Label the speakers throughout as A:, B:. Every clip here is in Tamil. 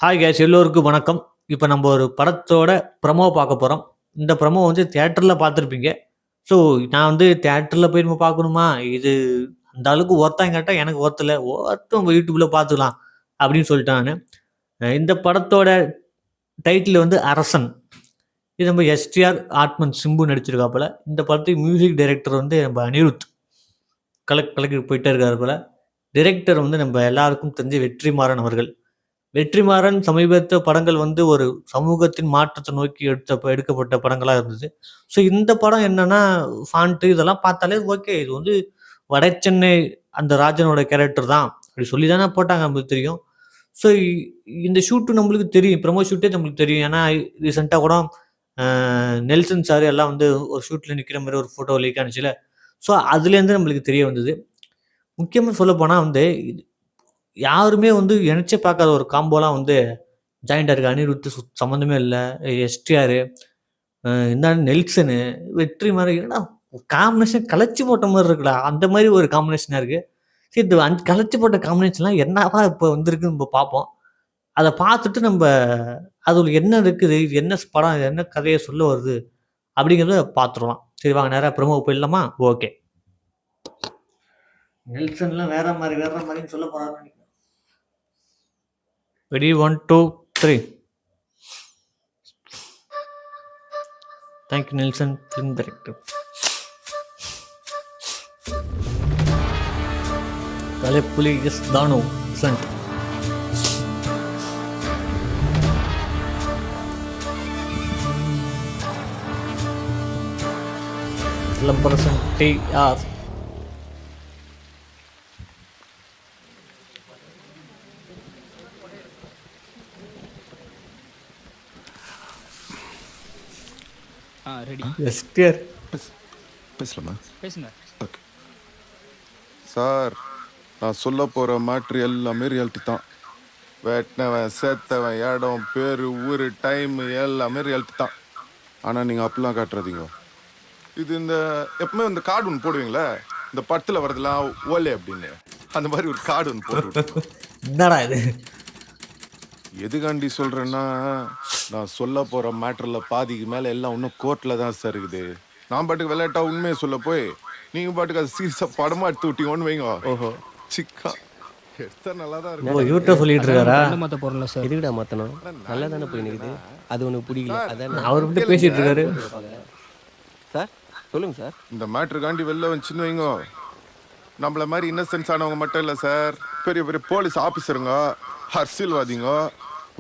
A: ஹாய் கேஸ் எல்லோருக்கும் வணக்கம். இப்போ நம்ம ஒரு படத்தோட ப்ரமோ பார்க்க போகிறோம். இந்த ப்ரமோ வந்து தியேட்டரில் பார்த்துருப்பீங்க. ஸோ நான் வந்து தியேட்டரில் போய் நம்ம பார்க்கணுமா, இது அந்த அளவுக்கு ஒர்த்தான்னு கேட்டால் எனக்கு ஒர்த்தில் ஒர்த்தும் யூடியூப்பில் பார்த்துக்கலாம் அப்படின்னு சொல்லிட்டேன் நான். இந்த படத்தோட டைட்டில் வந்து அரசன். இது நம்ம எஸ்டிஆர் ஆத்மன் சிம்பு நடிச்சிருக்காப்புல. இந்த படத்துக்கு மியூசிக் டைரக்டர் வந்து நம்ம அனிருத் கலக்கி போயிட்டே இருக்காரு போல. டிரெக்டர் வந்து நம்ம எல்லாருக்கும் தெரிஞ்ச வெற்றிமாறன் அவர்கள். வெற்றிமாறன் சமீபத்த படங்கள் வந்து ஒரு சமூகத்தின் மாற்றத்தை நோக்கி எடுக்கப்பட்ட படங்களா இருந்தது. ஸோ இந்த படம் என்னன்னா, ஃபாண்ட்டு இதெல்லாம் பார்த்தாலே ஓகே. இது வந்து வடசென்னை அந்த ராஜனோட கேரக்டர் தான். அப்படி சொல்லி தானே போட்டாங்க நம்மளுக்கு தெரியும். ஸோ இந்த ஷூட்டு நம்மளுக்கு தெரியும். ப்ரமோ ஷூட்டே நம்மளுக்கு தெரியும். ஏன்னா ரீசென்ட்டா கூட நெல்சன் சார் எல்லாம் வந்து ஒரு ஷூட்ல நிக்கிற மாரி ஒரு ஃபோட்டோ லீக் ஆனுச்சுல்ல. ஸோ அதுலேருந்து நம்மளுக்கு தெரிய வந்தது. முக்கியமா சொல்லப்போனா வந்து யாருமே வந்து நெனச்சே பார்க்காத ஒரு காம்போலாம் வந்து ஜாயின்ட் ஆயிருக்கு. அனிருத் சம்மந்தமே இல்ல. எஸ்டிஆர், இந்த நெல்சனு, வெற்றிமாறன் என்னடா காம்பினேஷன் கலச்சு போட்ட மாரி இருக்குடா. அந்த மாரி ஒரு காம்பினேஷனா இருக்கு. சரி இந்த கலச்சு போட்ட காம்பினேஷன்லாம் என்னவா இப்ப வந்திருக்குன்னு நம்ம பார்ப்போம். அத பார்த்துட்டு நம்ப அதுல என்ன இருக்குது? இது என்ன படம்? இது என்ன கதைய சொல்ல வருது? அப்படிங்கிறத பார்த்துருவோம். சரி வாங்க நேரா ப்ரோமோக்கு போயிடலாமா? ஓகே. நெல்சன்லாம் வேற மாரின்னு சொல்ல போறாருன்னு நெனைக்கிறேன். Ready 1, 2, 3. Thank you, Nelson, film director. Kalepuli is Dano, front. Person TR.
B: Ready
A: yes clear.
C: பேசலாமா?
B: பேசுங்க.
C: ஓகே சார், நான் சொல்ல போகிற மேட்ரு எல்லாமே ரியாலிட்டி தான். வெட்டினவன் சேர்த்தவன் இடம் பேர் ஊர் டைம் எல்லாமே ரியாலிட்டி தான். ஆனால் நீங்கள் அப்படிலாம் காட்டுறதீங்க. இது இந்த எப்பவுமே இந்த கார்டு ஒன்று போடுவீங்களே, இந்த படத்தில் வரதெல்லாம் ஓலே அப்படின்னு, அந்த மாதிரி ஒரு கார்டு ஒன்று போட்டு
A: என்னடா இது?
C: எதுக்காண்டி சொல்கிறேன்னா, நான் சொல்ல போகிற மேட்டரில் பாதிக்கு மேலே எல்லாம் இன்னும் கோர்ட்டில் தான் சார் இருக்குது. நான் பாட்டுக்கு விளையாட்டா உண்மையை சொல்ல போய் நீங்கள் பாட்டுக்கு அது சீரியஸாக படமாக எடுத்து விட்டீங்கன்னு வைங்க. ஓஹோ சிக்கா எடுத்தா நல்லா தான் இருக்கும்.
A: இவர்கிட்ட சொல்லிட்டு இருக்காரா?
B: மாத்த போறல சார்.
D: எதுக்குடா மாத்தணும்? நல்லா தானே போய் நிக்குது. அது உனக்கு பிடிக்கல அதான்
A: அவர் கிட்ட பேசிட்டு இருக்காரு.
D: சார் சொல்லுங்க சார்.
C: இந்த மேட்ருக்காண்டி வெளில வந்துச்சுன்னு வைங்க, நம்மள மாதிரி இன்னசென்ஸ் ஆனவங்க மட்டும் இல்லை சார், பெரிய பெரிய போலீஸ் ஆஃபீஸருங்க, அரசியல்வாதிங்க,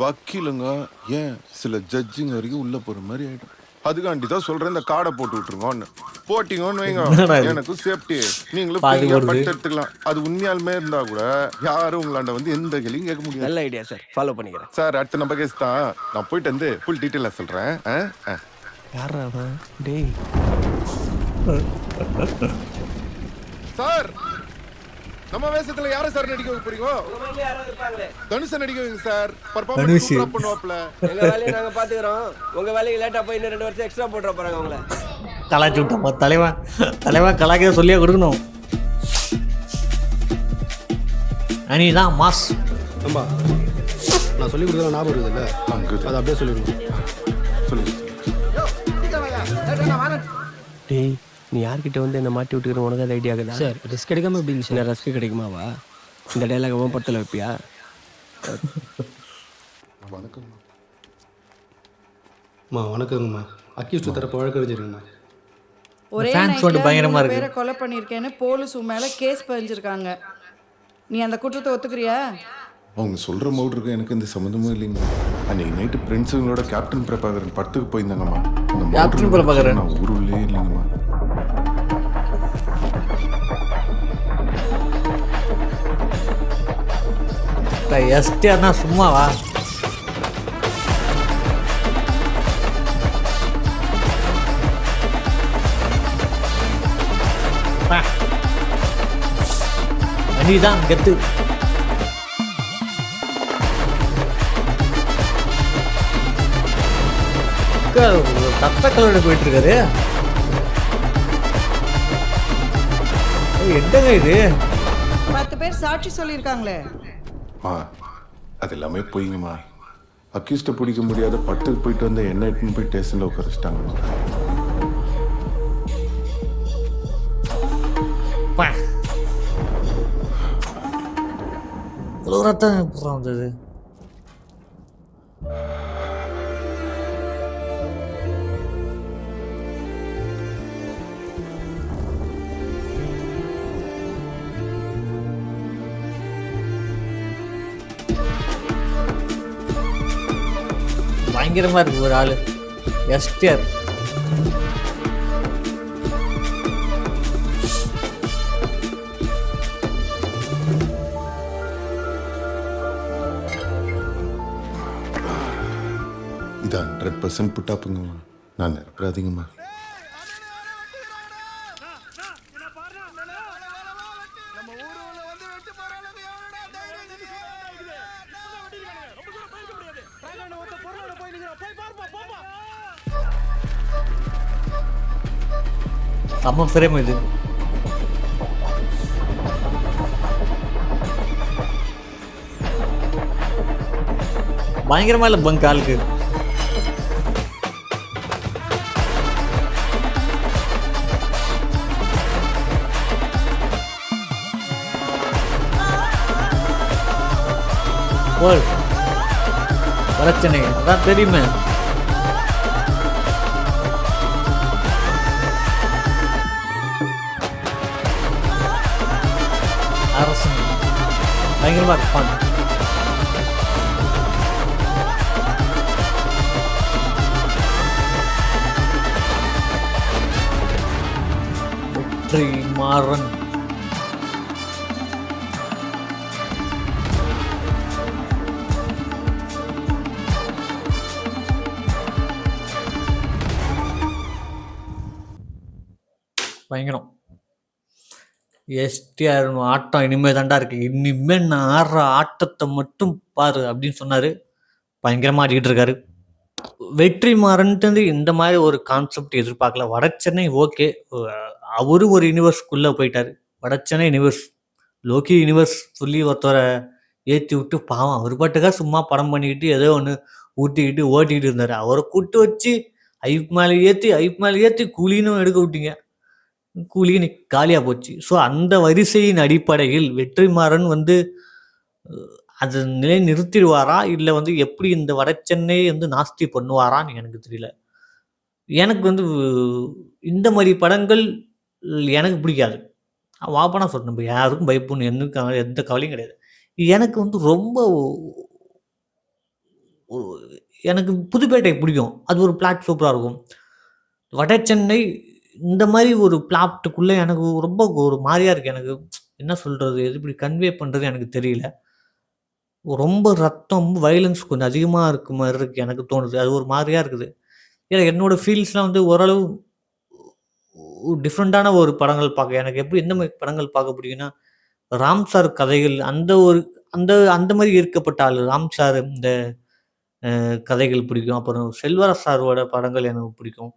C: வக்கீலுங்க, ஏன் சில ஜட்ஜிங்க வரைக்கும் உள்ள போற மாதிரி ஆயிடும். அதுக்காண்டி தான் சொல்றேன், இந்த கார்டை போட்டு விட்டுருங்கன்னு. போட்டிங்கன்னு வைங்க, எனக்கும் சேஃப்டி, நீங்களும் பட்டு எடுத்துக்கலாம். அது உண்மையாலுமே இருந்தா கூட யாரும் உங்களாண்ட வந்து எந்த கேள்வியும் கேட்க முடியாது.
D: நல்ல ஐடியா சார், ஃபாலோ பண்ணிக்கிறேன்
C: சார். அடுத்த நம்ம கேஸ் தான், நான் போயிட்டு வந்து ஃபுல் டீட்டெயிலாக சொல்றேன்.
D: யாரா அவன்? டேய்
C: சார், நம்ம வேஷத்துல யாரை சார் நடிக்க வைக்க போறீங்க? தனுஷ நடிக்க வைங்க சார். பர்ஃபார்மன்ஸ் சூப்பரா பண்ணுவாப்ல.
D: எங்க வேலையை நாங்க பாத்துக்கறோம். உங்க வேலைக்கு லேட்டா போய் இன்னும் 2 வருஷம் எக்ஸ்ட்ரா போட்ற போறாங்க உங்கள.
A: கலாய்ச்சி விட்டோம். தலைவன் கலாய்க்க சொல்லியே கொடுக்கணும். அனிதான் மாஸ்.
E: அம்மா நான் சொல்லி கொடுத்தா ஞாபகம் இருக்குதுல்ல, அது அப்படியே சொல்லிடுங்க.
C: சொல்லுங்க.
D: டேய் நீ யார்கிட்ட வந்து என்ன மாட்டி விட்டுக்கிற? உனக்கு அது ஐடியா இருக்குதா
B: சார் ரிஸ்க் எடுக்காம எப்படிங்க
D: சின்ன
B: சார்?
D: ரஸ்க்கு கிடைக்குமாவா? இந்த டைலாக் உன் படத்தில் வைப்பியா?
C: வணக்கம்.
E: அம்மா வணக்கங்கம்மா. அக்யூஸ்ட் தரப்பு வழக்கறிஞருங்கம்மா.
F: ஒரே
A: Fans வந்து பயங்கரமா இருக்கு.
F: பேரை கொலை பண்ணியிருக்கேன்னு போலீஸ் உன் மேலே கேஸ் பதிஞ்சிருக்காங்க. நீ அந்த குற்றத்தை ஒத்துக்கிறியா?
C: அவங்க சொல்ற மவுட்ருக்கு எனக்கு எந்த சம்மந்தமும் இல்லைங்க. அன்னைக்கு நைட்டு ஃப்ரெண்ட்ஸுங்களோட கேப்டன் பிரபாகரன் படத்துக்கு போயிருந்தாங்கம்மா.
A: கேப்டன் பிரபாகரன்
C: நான் ஊருள்ளே இல்லைங்கம்மா.
A: எஸ்டிஆர்னா சும்மாவா? அனிதான் கெத்து. தத்தக்களோட போயிட்டு இருக்காரு. என்னங்க இது?
F: 10 பேர் சாட்சி சொல்லியிருக்காங்களே.
C: அது எல்லாமே போய்ங்கம்மா. அக்யூஸ்ட பிடிக்க முடியாத பட்டுக்கு போயிட்டு வந்த என்ன எட்டுன்னு போய் ஸ்டேஷன்ல உட்காரிச்சிட்டாங்க.
A: இவ்வளோ ரத்தம் எப்பறம் வந்தது? பயங்கரமா இருக்கு ஒரு ஆளு. எஸ்டிஆர்
C: இது 100% புட்டாப்புங்கம்மா. நான் நிரப்புறாதீங்கம்மா.
A: செம்ம ஃப்ரேம் இது. பயங்கரமா இல்லை பங்க் ஆளுக்கு. பிரச்சனை அதான் தெரியுமே. அரசு பயங்கரமா இருப்பாங்க. வெற்றி மாறன் பயங்கரம். எஸ்டிஆர் ஆட்டம் இனிமே தாண்டா இருக்கு. இனிமே நான் ஆடுற ஆட்டத்தை மட்டும் பாரு அப்படின்னு சொன்னாரு. பயங்கரமா ஆடிக்கிட்டு இருக்காரு. வெற்றி மாறன்ட்டு இந்த மாதிரி ஒரு கான்செப்ட் எதிர்பார்க்கல. வடச்சென்னை ஓகே, அவரு ஒரு யூனிவர்ஸ்குள்ள போயிட்டாரு. வடச்சென்னை யூனிவர்ஸ், லோக்கி யூனிவர்ஸ் சொல்லி ஒருத்தரை ஏற்றி விட்டு பாவம் அவர் பாட்டுக்கா சும்மா படம் பண்ணிக்கிட்டு ஏதோ ஒன்று ஊட்டிக்கிட்டு ஓட்டிக்கிட்டு இருந்தார். அவரை கூட்டு வச்சு ஐப் மேலே ஏற்றி கூலின்னு எடுக்க விட்டீங்க. கூலி இன்னைக்கு காலியாக போச்சு. ஸோ அந்த வரிசையின் அடிப்படையில் வெற்றிமாறன் வந்து அதை நிலை நிறுத்திடுவாரா இல்லை வந்து எப்படி இந்த வடச்சென்னை வந்து நாஸ்தி பண்ணுவாரான்னு எனக்கு தெரியல. எனக்கு வந்து இந்த மாதிரி படங்கள் எனக்கு பிடிக்காது. வாப்பனா சொல்றேன், நம்ம யாருக்கும் பயப்படணும் எனக்கு எந்த கவலையும் கிடையாது. எனக்கு வந்து ரொம்ப எனக்கு புதுப்பேட்டை பிடிக்கும். அது ஒரு பிளாட் சூப்பராக இருக்கும். வடச்சென்னை இந்த மாதிரி ஒரு பிளாட்டுக்குள்ளே எனக்கு ரொம்ப ஒரு மாதிரியா இருக்குது. எனக்கு என்ன சொல்கிறது, எது இப்படி கன்வே பண்ணுறது எனக்கு தெரியல. ரொம்ப ரத்தம் வயலன்ஸ் கொஞ்சம் அதிகமாக இருக்க மாதிரி இருக்குது எனக்கு தோணுது. அது ஒரு மாதிரியா இருக்குது. ஏன்னா என்னோடய ஃபீல்ஸ்லாம் வந்து ஓரளவு டிஃப்ரெண்ட்டான ஒரு படங்கள் பார்க்க எனக்கு எப்படி எந்த மாதிரி படங்கள் பார்க்க பிடிக்குன்னா, ராம் சார் கதைகள் அந்த ஒரு அந்த அந்த மாதிரி ஈர்க்கப்பட்ட ஆள் ராம் சார். இந்த கதைகள் பிடிக்கும். அப்புறம் செல்வராஜ் சாரோட படங்கள் எனக்கு பிடிக்கும்.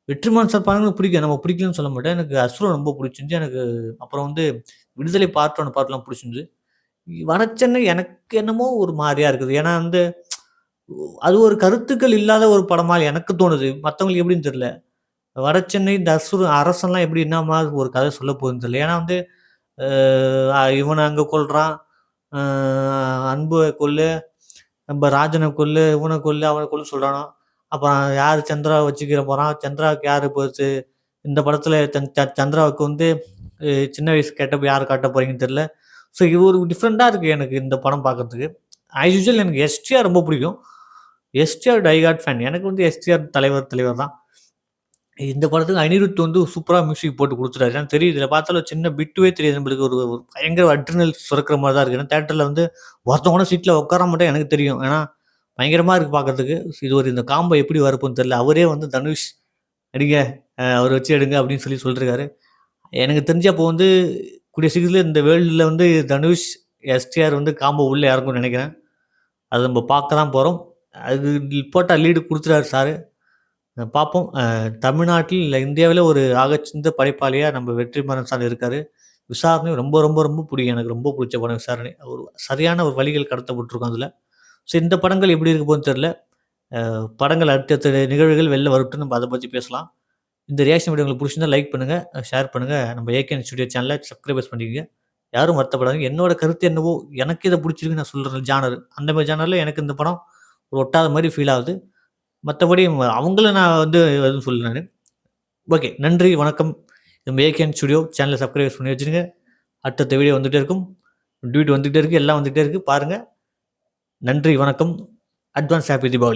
A: வெற்றிமாறன் சார் படங்கள் பிடிக்கும். நம்ம பிடிக்கலன்னு சொல்ல மாட்டேன். எனக்கு அசுரன் ரொம்ப பிடிச்சிருந்துச்சு எனக்கு. அப்புறம் வந்து விடுதலை பார்ட் 1 பாட்டுலாம் பிடிச்சிருந்துச்சு. வடச்சென்னை எனக்கு என்னமோ ஒரு மாதிரியா இருக்குது. ஏன்னா வந்து அது ஒரு கருத்துக்கள் இல்லாத ஒரு படமா எனக்கு தோணுது. மற்றவங்களுக்கு எப்படின்னு தெரியல. வடச்சென்னை இந்த அரசன்லாம் எப்படி என்ன மாதிரி ஒரு கதை சொல்ல போகுதுன்னு தெரியல. ஏன்னா வந்து இவனை அங்கே கொல்றான், அன்பை கொல்லு, நம்ம ராஜனை கொல்லு, இவனை கொல்லு, அவனை கொல்லு சொல்கிறானோ. அப்புறம் யார் சந்திராவை வச்சுக்கிற போகிறான், சந்திராவுக்கு யார் போச்சு இந்த படத்தில் சந்திராவுக்கு வந்து சின்ன வயசு கேட்டப்போ யார் காட்ட போகிறீங்கன்னு தெரில. ஸோ இது ஒரு டிஃப்ரெண்ட்டாக இருக்குது எனக்கு இந்த படம் பார்க்குறதுக்கு. ஆஸ் யூசுவல் எனக்கு எஸ்டிஆர் ரொம்ப பிடிக்கும். STR diehard fan. எனக்கு வந்து எஸ்டிஆர் தலைவர் தான். இந்த படத்துக்கு அனிருத் வந்து சூப்பராக மியூசிக் போட்டு கொடுத்துட்டாரு. ஏன்னா தெரியுது, இதில் பார்த்தாலும் சின்ன பிட்டுவே தெரியுது நம்மளுக்கு. ஒரு பயங்கர அட்ரினல் சுரக்கிற மாதிரி தான் இருக்குது. ஏன்னா தேட்டரில் வந்து ஒருத்தவங்க சீட்டில் உட்கார மாட்டேன் எனக்கு தெரியும். ஏன்னா பயங்கரமாக இருக்குது பார்க்குறதுக்கு. இது ஒரு இந்த காம்போ எப்படி வரப்போன்னு தெரியல. அவரே வந்து தனுஷ் அடிங்க அவர் வச்சு எடுங்க அப்படின்னு சொல்லியிருக்காரு. எனக்கு தெரிஞ்சப்போ வந்து கூடிய சீக்கிரத்தில் இந்த வேர்ல்டில் வந்து தனுஷ் எஸ்டிஆர் வந்து காம்போ உள்ளே இறங்கும்னு நினைக்கிறேன். அது நம்ம பார்க்க தான் போகிறோம். அதுக்கு போட்டால் லீடு கொடுத்துட்டாரு சார். பார்ப்போம். தமிழ்நாட்டில் இல்லை இந்தியாவில் ஒரு ஆகச்சிறந்த படைப்பாளியாக நம்ம வெற்றிமாறன் சார் இருக்கார். விசாரணை ரொம்ப ரொம்ப ரொம்ப பிடிக்கும். எனக்கு ரொம்ப பிடிச்ச படம் விசாரணை. ஒரு சரியான ஒரு வழிகள் கடத்தப்பட்டிருக்கும் அதில். ஸோ இந்த படங்கள் எப்படி இருக்க போகுதுன்னு தெரில. படங்கள் அடுத்தடுத்த நிகழ்வுகள் வெளில வரட்டும், நம்ம அதை பற்றி பேசலாம். இந்த ரியாக்ஷன் வீடியோ உங்களுக்கு பிடிச்சிருந்தா லைக் பண்ணுங்கள், ஷேர் பண்ணுங்கள். நம்ம ஏகேஎன் ஸ்டுடியோ சேனலை சப்ஸ்கிரைபர்ஸ் பண்ணிக்கங்க. யாரும் வருத்தப்படாதீங்க. என்னோட கருத்து என்னவோ, எனக்கு இதை பிடிச்சிருக்கு நான் சொல்கிறேன் ஜானர். அந்த மாதிரி ஜானரில் எனக்கு இந்த படம் ஒரு ஒட்டாத மாதிரி ஃபீல் ஆகுது. மற்றபடி அவங்கள நான் வந்து எதுவும் சொல்லல நான். ஓகே, நன்றி, வணக்கம். நம்ம ஏகேஎன் ஸ்டுடியோ சேனலை சப்ஸ்கிரைபர்ஸ் பண்ணி வச்சுருங்க. அடுத்தடுத்த வீடியோ வந்துகிட்டே இருக்கும், டியூட் வந்துகிட்டே இருக்குது, எல்லாம் வந்துகிட்டே இருக்குது, பாருங்கள். நன்றி, வணக்கம். Advance happy Deepavali.